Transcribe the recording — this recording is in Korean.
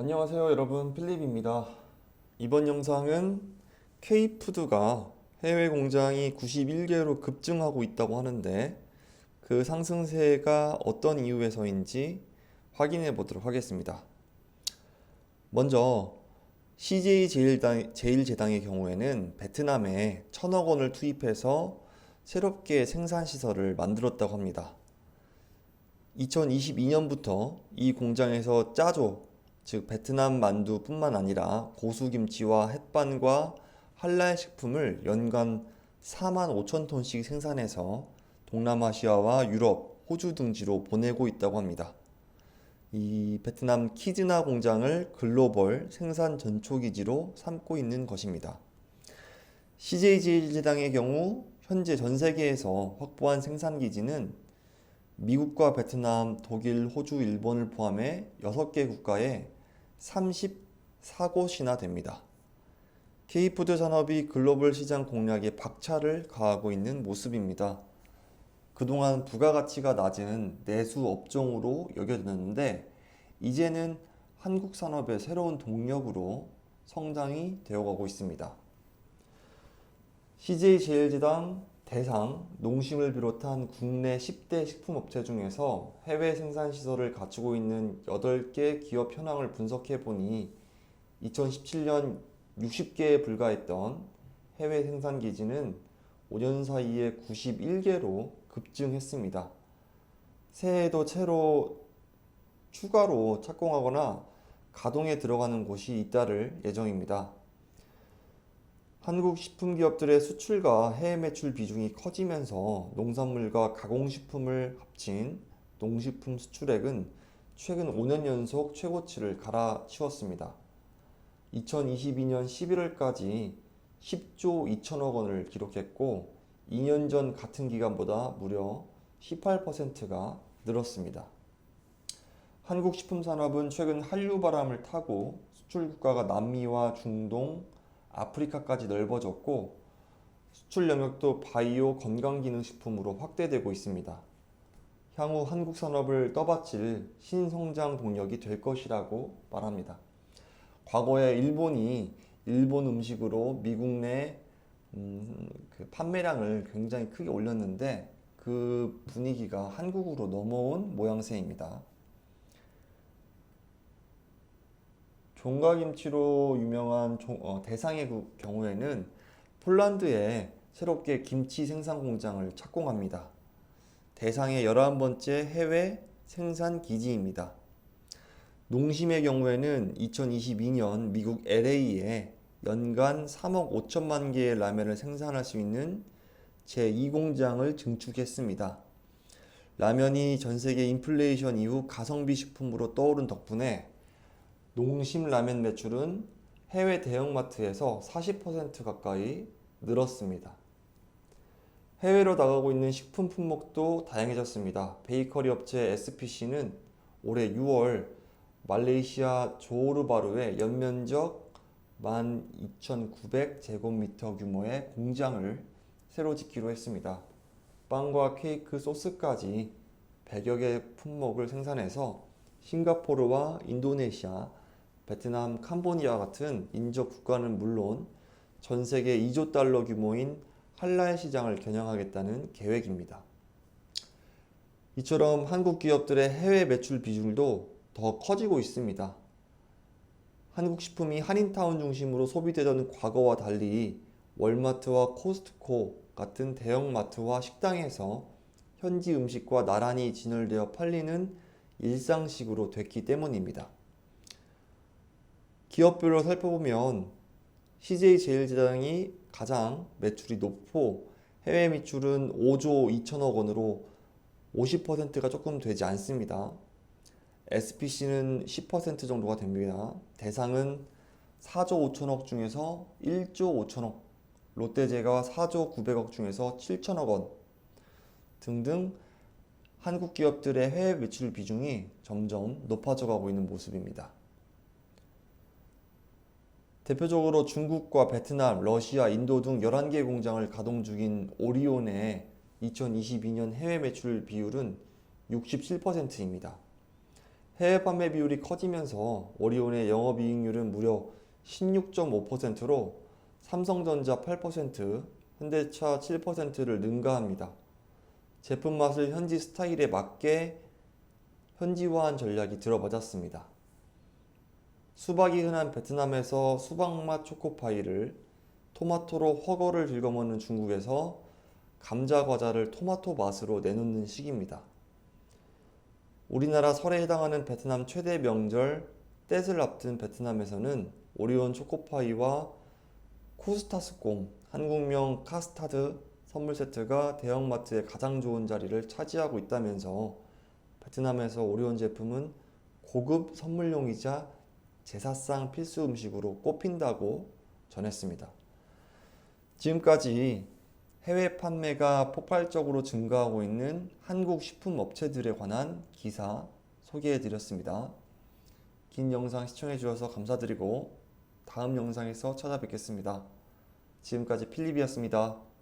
안녕하세요 여러분, 필립입니다. 이번 영상은 K푸드가 해외 공장이 91개로 급증하고 있다고 하는데 그 상승세가 어떤 이유에서인지 확인해 보도록 하겠습니다. 먼저 CJ 제일제당의 경우에는 베트남에 1,000억 원을 투입해서 새롭게 생산시설을 만들었다고 합니다. 2022년부터 이 공장에서 짜조, 즉 베트남 만두뿐만 아니라 고수김치와 햇반과 한라의 식품을 연간 4만 5천 톤씩 생산해서 동남아시아와 유럽, 호주 등지로 보내고 있다고 합니다. 이 베트남 키즈나 공장을 글로벌 생산 전초기지로 삼고 있는 것입니다. CJ제일제당의 경우 현재 전 세계에서 확보한 생산기지는 미국과 베트남, 독일, 호주, 일본을 포함해 6개 국가에 34곳이나 됩니다. K푸드 산업이 글로벌 시장 공략에 박차를 가하고 있는 모습입니다. 그동안 부가가치가 낮은 내수 업종으로 여겨졌는데 이제는 한국 산업의 새로운 동력으로 성장이 되어가고 있습니다. CJ제일제당 대상, 농심을 비롯한 국내 10대 식품업체 중에서 해외 생산시설을 갖추고 있는 8개 기업 현황을 분석해보니 2017년 60개에 불과했던 해외 생산기지는 5년 사이에 91개로 급증했습니다. 새해에도 추가로 착공하거나 가동에 들어가는 곳이 잇따를 예정입니다. 한국 식품기업들의 수출과 해외 매출 비중이 커지면서 농산물과 가공식품을 합친 농식품 수출액은 최근 5년 연속 최고치를 갈아치웠습니다. 2022년 11월까지 10조 2천억 원을 기록했고 2년 전 같은 기간보다 무려 18%가 늘었습니다. 한국 식품산업은 최근 한류 바람을 타고 수출 국가가 남미와 중동, 아프리카까지 넓어졌고 수출 영역도 바이오 건강기능식품으로 확대되고 있습니다. 향후 한국 산업을 떠받칠 신성장 동력이 될 것이라고 말합니다. 과거에 일본이 일본 음식으로 미국 내 그 판매량을 굉장히 크게 올렸는데 그 분위기가 한국으로 넘어온 모양새입니다. 종가김치로 유명한 대상의 경우에는 폴란드에 새롭게 김치 생산 공장을 착공합니다. 대상의 11번째 해외 생산 기지입니다. 농심의 경우에는 2022년 미국 LA에 연간 3억 5천만 개의 라면을 생산할 수 있는 제2공장을 증축했습니다. 라면이 전 세계 인플레이션 이후 가성비 식품으로 떠오른 덕분에 농심 라면 매출은 해외 대형마트에서 40% 가까이 늘었습니다. 해외로 나가고 있는 식품 품목도 다양해졌습니다. 베이커리 업체 SPC는 올해 6월 말레이시아 조호르바루에 연면적 12,900제곱미터 규모의 공장을 새로 짓기로 했습니다. 빵과 케이크, 소스까지 100여 개 품목을 생산해서 싱가포르와 인도네시아, 베트남, 캄보디아 같은 인접 국가는 물론 전 세계 2조 달러 규모인 한라의 시장을 겨냥하겠다는 계획입니다. 이처럼 한국 기업들의 해외 매출 비중도 더 커지고 있습니다. 한국 식품이 한인타운 중심으로 소비되던 과거와 달리 월마트와 코스트코 같은 대형마트와 식당에서 현지 음식과 나란히 진열되어 팔리는 일상식으로 됐기 때문입니다. 기업별로 살펴보면 CJ제일제당이 가장 매출이 높고 해외 매출은 5조 2천억 원으로 50%가 조금 되지 않습니다. SPC는 10% 정도가 됩니다. 대상은 4조 5천억 중에서 1조 5천억, 롯데제가 4조 900억 중에서 7천억 원 등등 한국 기업들의 해외 매출 비중이 점점 높아져 가고 있는 모습입니다. 대표적으로 중국과 베트남, 러시아, 인도 등 11개 공장을 가동 중인 오리온의 2022년 해외 매출 비율은 67%입니다. 해외 판매 비율이 커지면서 오리온의 영업이익률은 무려 16.5%로 삼성전자 8%, 현대차 7%를 능가합니다. 제품 맛을 현지 스타일에 맞게 현지화한 전략이 들어맞았습니다. 수박이 흔한 베트남에서 수박맛 초코파이를, 토마토로 훠궈를 긁어먹는 중국에서 감자 과자를 토마토 맛으로 내놓는 시기입니다. 우리나라 설에 해당하는 베트남 최대 명절 떼을 앞둔 베트남에서는 오리온 초코파이와 코스타스콩, 한국명 카스타드 선물 세트가 대형마트의 가장 좋은 자리를 차지하고 있다면서 베트남에서 오리온 제품은 고급 선물용이자 제사상 필수 음식으로 꼽힌다고 전했습니다. 지금까지 해외 판매가 폭발적으로 증가하고 있는 한국 식품 업체들에 관한 기사 소개해 드렸습니다. 긴 영상 시청해 주셔서 감사드리고 다음 영상에서 찾아뵙겠습니다. 지금까지 필립이었습니다.